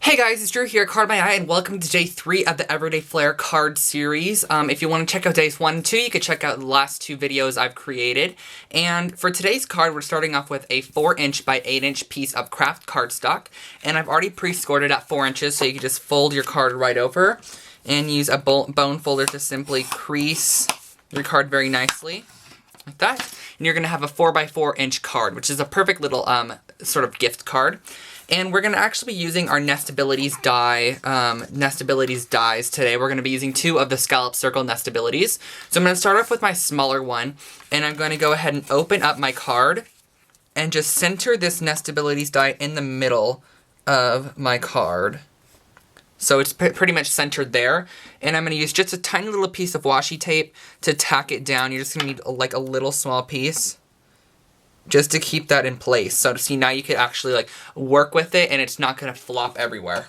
Hey guys, it's Drew here, Card My Eye, and welcome to day 3 of the Everyday Flair card series. If you want to check out days 1 and 2, you can check out the last 2 videos I've created. And for today's card, we're starting off with a 4" by 8" piece of kraft cardstock. And I've already pre-scored it at 4 inches, so you can just fold your card right over and use a bone folder to simply crease your card very nicely, like that. And you're going to have a 4x4" card, which is a perfect little sort of gift card. And we're going to actually be using our Nestabilities dies today. We're going to be using 2 of the Scallop Circle Nestabilities. So I'm going to start off with my smaller one, and I'm going to go ahead and open up my card and just center this Nestabilities die in the middle of my card. So it's pretty much centered there. And I'm going to use just a tiny little piece of washi tape to tack it down. You're just going to need like a little small piece, just to keep that in place. So to see, now you can actually like work with it and it's not gonna flop everywhere.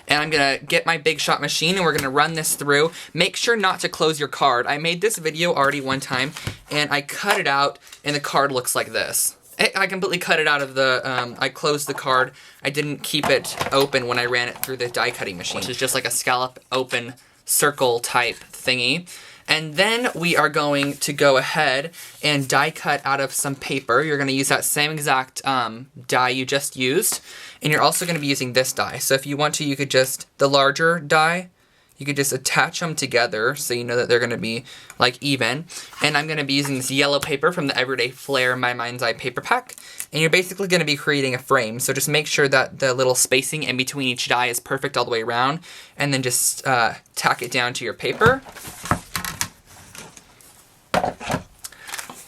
And I'm gonna get my Big Shot machine and we're gonna run this through. Make sure not to close your card. I made this video already one time and I cut it out and the card looks like this. I completely cut it out of the, I closed the card. I didn't keep it open when I ran it through the die cutting machine, which is just like a scallop open circle type thingy. And then we are going to go ahead and die cut out of some paper. You're going to use that same exact die you just used. And you're also going to be using this die. So if you want to, you could just, the larger die, you could just attach them together so you know that they're going to be like even. And I'm going to be using this yellow paper from the Everyday Flair My Mind's Eye paper pack. And you're basically going to be creating a frame. So just make sure that the little spacing in between each die is perfect all the way around. And then just tack it down to your paper.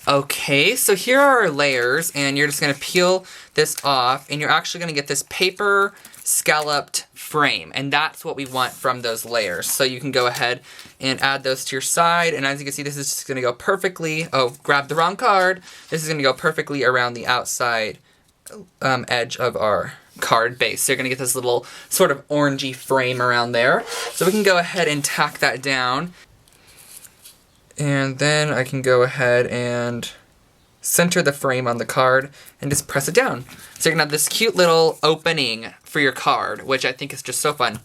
Okay, so here are our layers, and you're just going to peel this off, and you're actually going to get this paper scalloped frame, and that's what we want from those layers. So you can go ahead and add those to your side, and as you can see, this is just going to go perfectly, oh, grab the wrong card, this is going to go perfectly around the outside edge of our card base. So you're going to get this little sort of orangey frame around there. So we can go ahead and tack that down. And then I can go ahead and center the frame on the card and just press it down. So you're going to have this cute little opening for your card, which I think is just so fun.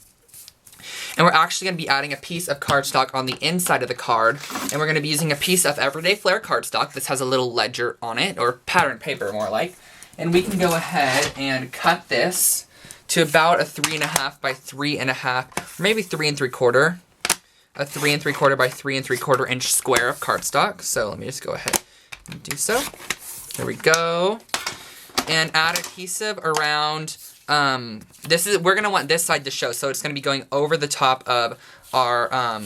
And we're actually going to be adding a piece of cardstock on the inside of the card. And we're going to be using a piece of Everyday Flair cardstock. This has a little ledger on it, or pattern paper more like. And we can go ahead and cut this to about a 3.5 by 3.5, or maybe 3 3/4. A 3 3/4 by 3 3/4 inch square of cardstock. So let me just go ahead and do so. There we go. And add adhesive around, we're gonna want this side to show, so it's gonna be going over the top of our,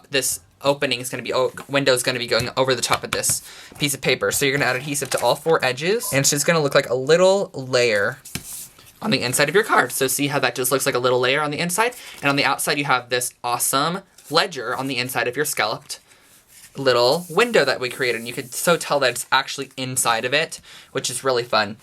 this opening is gonna be, window is gonna be going over the top of this piece of paper. So you're gonna add adhesive to all 4 edges, and it's just gonna look like a little layer on the inside of your card. So see how that just looks like a little layer on the inside? And on the outside you have this awesome ledger on the inside of your scalloped little window that we created. And you could so tell that it's actually inside of it, which is really fun.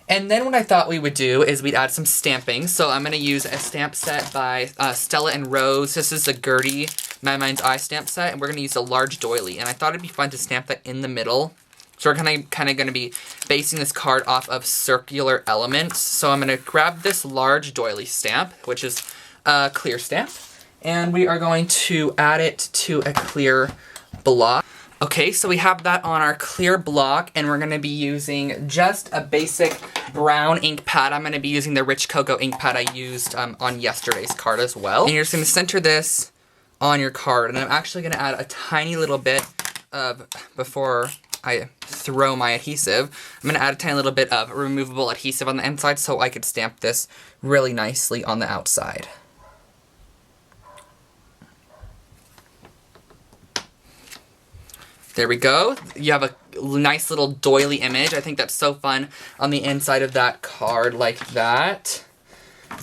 And then what I thought we would do is we'd add some stamping. So I'm going to use a stamp set by Stella and Rose. This is the Gertie My Mind's Eye stamp set, and we're going to use a large doily. And I thought it'd be fun to stamp that in the middle. So we're kind of going to be basing this card off of circular elements. So I'm going to grab this large doily stamp, which is a clear stamp, and we are going to add it to a clear block. Okay, so we have that on our clear block, and we're going to be using just a basic brown ink pad. I'm going to be using the Rich Cocoa ink pad I used on yesterday's card as well. And you're just going to center this on your card, and I'm actually going to add a tiny little bit of, before I throw my adhesive, I'm going to add a tiny little bit of removable adhesive on the inside so I could stamp this really nicely on the outside. There we go. You have a nice little doily image. I think that's so fun on the inside of that card like that.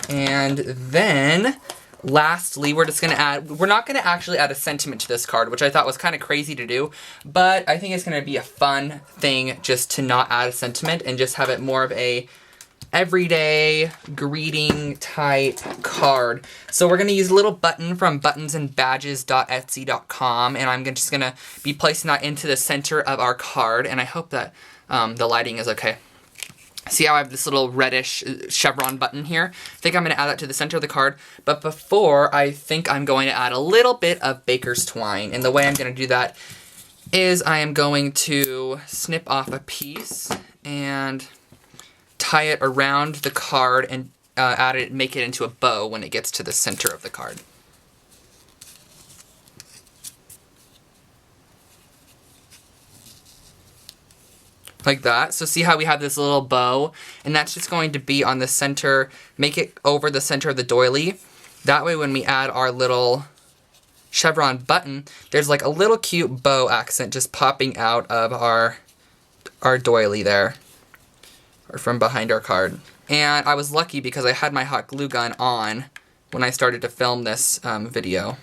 And then lastly, we're just going to add, we're not going to actually add a sentiment to this card, which I thought was kind of crazy to do, but I think it's going to be a fun thing just to not add a sentiment and just have it more of a everyday greeting type card. So we're going to use a little button from buttonsandbadges.etsy.com, and I'm just going to be placing that into the center of our card, and I hope that the lighting is okay. See how I have this little reddish chevron button here? I think I'm going to add that to the center of the card. But before, I think I'm going to add a little bit of baker's twine. And the way I'm going to do that is I am going to snip off a piece and tie it around the card and make it into a bow when it gets to the center of the card. Like that. So see how we have this little bow, and that's just going to be on the center, make it over the center of the doily. That way when we add our little chevron button, there's like a little cute bow accent just popping out of our doily there, or from behind our card. And I was lucky because I had my hot glue gun on when I started to film this video.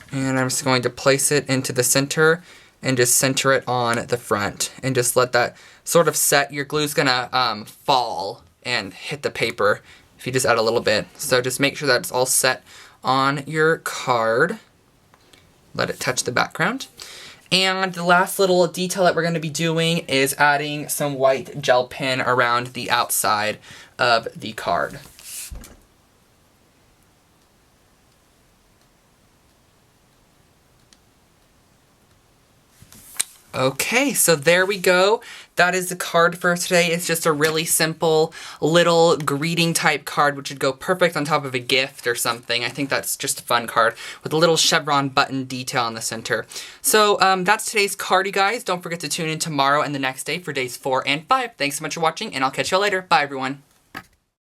And I'm just going to place it into the center and just center it on the front and just let that sort of set. Your glue's gonna fall and hit the paper if you just add a little bit. So just make sure that it's all set on your card. Let it touch the background. And the last little detail that we're going to be doing is adding some white gel pen around the outside of the card. Okay, so there we go. That is the card for today. It's just a really simple little greeting type card, which would go perfect on top of a gift or something. I think that's just a fun card with a little chevron button detail in the center. So that's today's card, you guys. Don't forget to tune in tomorrow and the next day for days 4 and 5. Thanks so much for watching, and I'll catch you later. Bye, everyone.